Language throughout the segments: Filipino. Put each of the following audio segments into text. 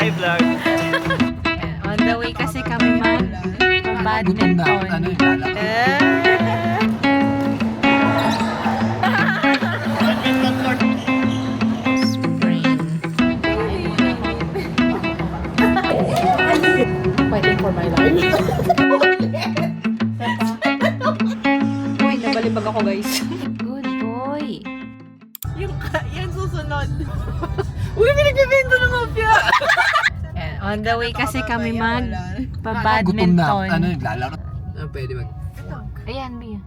Hi vlog. On the way kasi kami Gutom na. badminton. Ano yung lalaro? Badminton court. Fighting for my life. Uy, nabalibag ako guys. Good boy. Yan susunod. Uy, pinagbibento ng mafia! And on the way kasi kami Gutom na. magpa-badminton. Ano yung lalaro? Pwede mag... Ayan, Bia.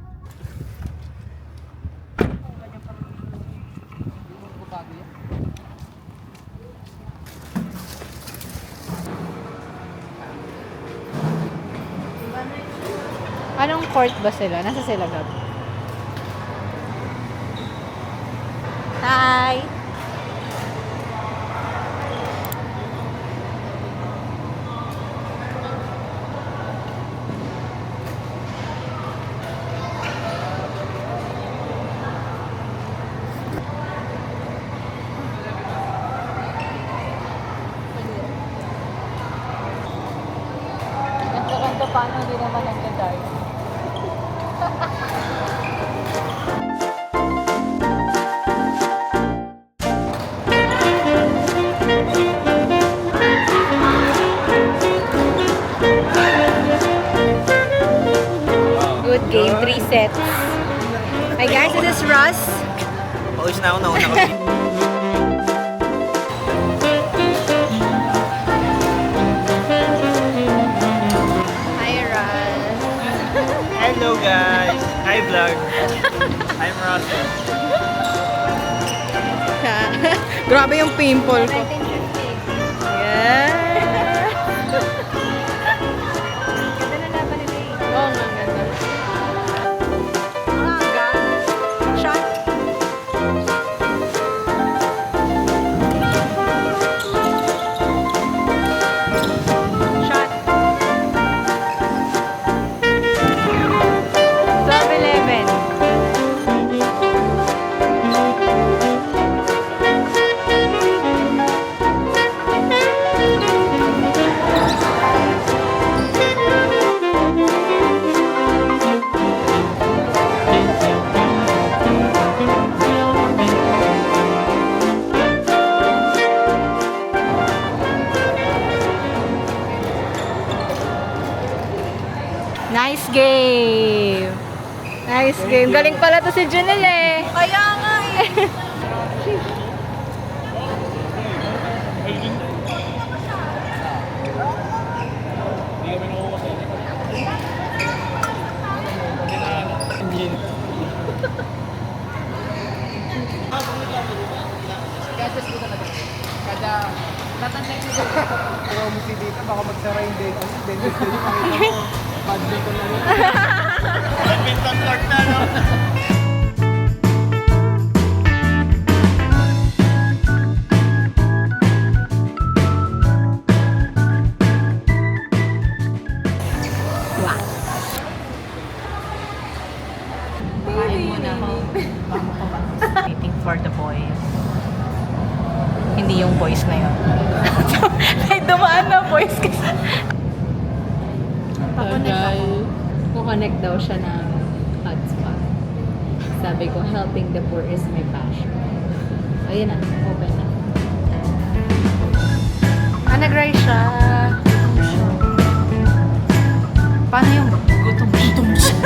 Anong court ba sila? Nasa sila Gab? Hi! Ganda paano hindi naman nagka-dark. Good game, 3 sets. Hi guys, this is Russ. Pawis na ako, nauna ko. Hi Russ. Hello guys. Hi vlog. I'm Russell. Grabe yung pimple ko. 1950. Yeah. Ganda na laban nila eh. Oo nga, ganda. Aga. Shot. Shot. 12-11. Nice game! Nice game. Galing pala to si Junel eh. Kaya nga eh. Kung mo si dito, baka magsara yung date. Dentist din yung makita mo. Badminton na rin. Badminton court na, no? Kain muna ako. Waiting for the boys. Hindi yung boys na yun. May dumaan na boys kasi. Pakonect ako. Kukonect daw siya ng hotspot. Sabi ko, helping the poor is my passion. Ayun na, open na. Nag-rise siya. Gutom siya. Paano yung gutom siya?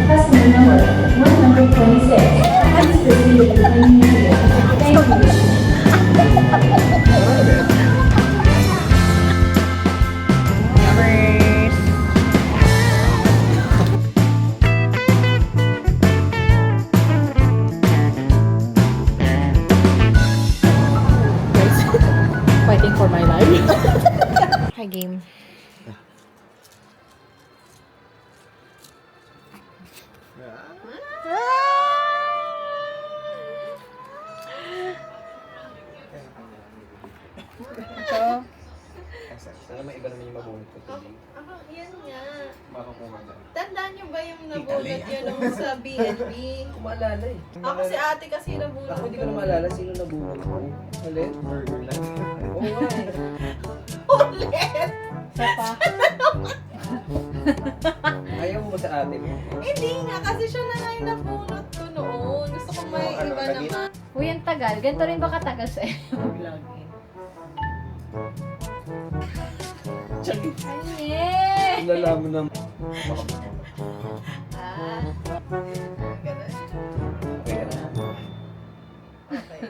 Customer number 126. Please proceed with the cleaning unit. Thank you. Fighting for my life. Hi, game. Sana may iba naman yung mabunot ko today. Yan nga. Makakuha na. Tandaan niyo ba yung nabunot yun nung sa BNB? Hindi ko maalala eh. Ako si ate kasi nabunot. Ako hindi ko na maalala sino nabunot ko. Ulit? Burger lang. Oo nga eh. Ulit! Ayaw mo ba sa ate mo? Hindi nga, kasi siya na nga yung nabunot ko noon. Gusto ko may Ano, iba lagi? naman. Uy, ang tagal. Ganito rin ba katagal sa vlogging? Tsaka, Ay, nalaman na. Ah. Ganun. Okay ka na. Okay.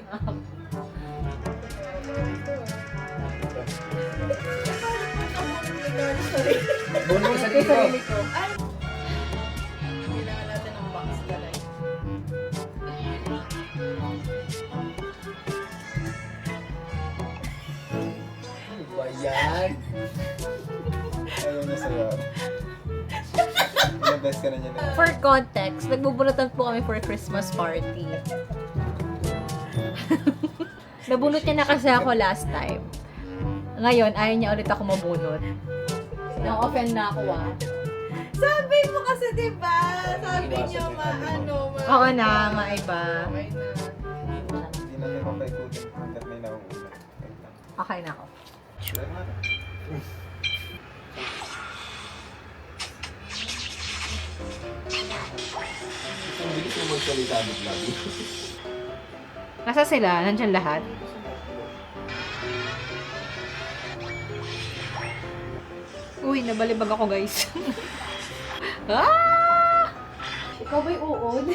Bunot mo sa dito. Sarili ko. Ay! Kailangan natin ng box galay. Ano ba yan? Ayaw na sa'yo. Inabes ka na niya na. For context, nagbubunutan po kami for Christmas party. Nabunot niya na kasi ako last time. Ngayon, ayaw niya ulit ako mabunot. Na-offend na ako Sabi mo kasi, di ba? Sabi niyo, Oo na, maiba. Okay na. Hindi natin papaikutin hanggat may nauuna. Okay na ako. Sure na. Ang bilis mo magsalita lagi. Nasa sila? Nandiyan lahat? Uy, nabalibag ako guys. Ah! Ikaw ba'y uod?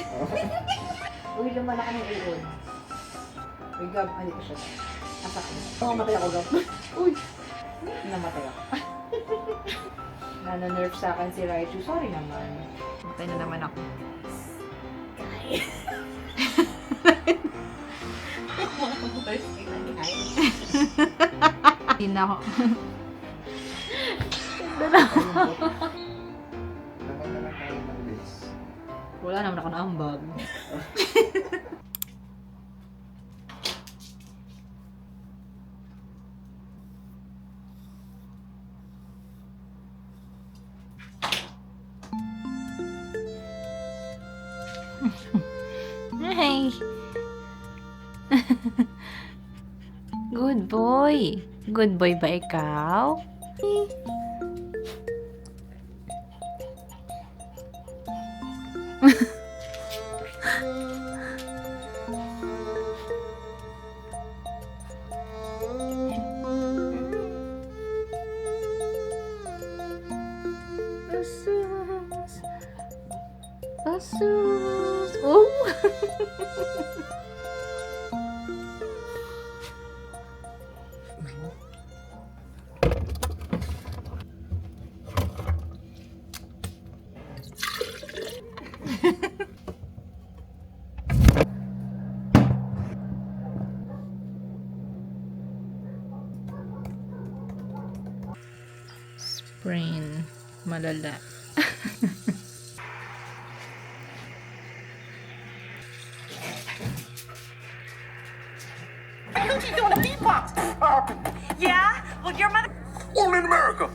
Uy, lumalaki ng uod. Uy, Gab, ano ko siya? Asak mo. Namatay ako, Gab. Uy! Namatay ako. Nana-nerve sa akin si Raichu. Sorry naman. Matay na naman ako. Hindi na ako. Naman naman tayo ng base. Wala naman ako naambag. Hi. Good boy. Good boy ba ikaw? Asus. Asus. Oh. Sprain. Malala. Yeah? Well, your mother. Only in America.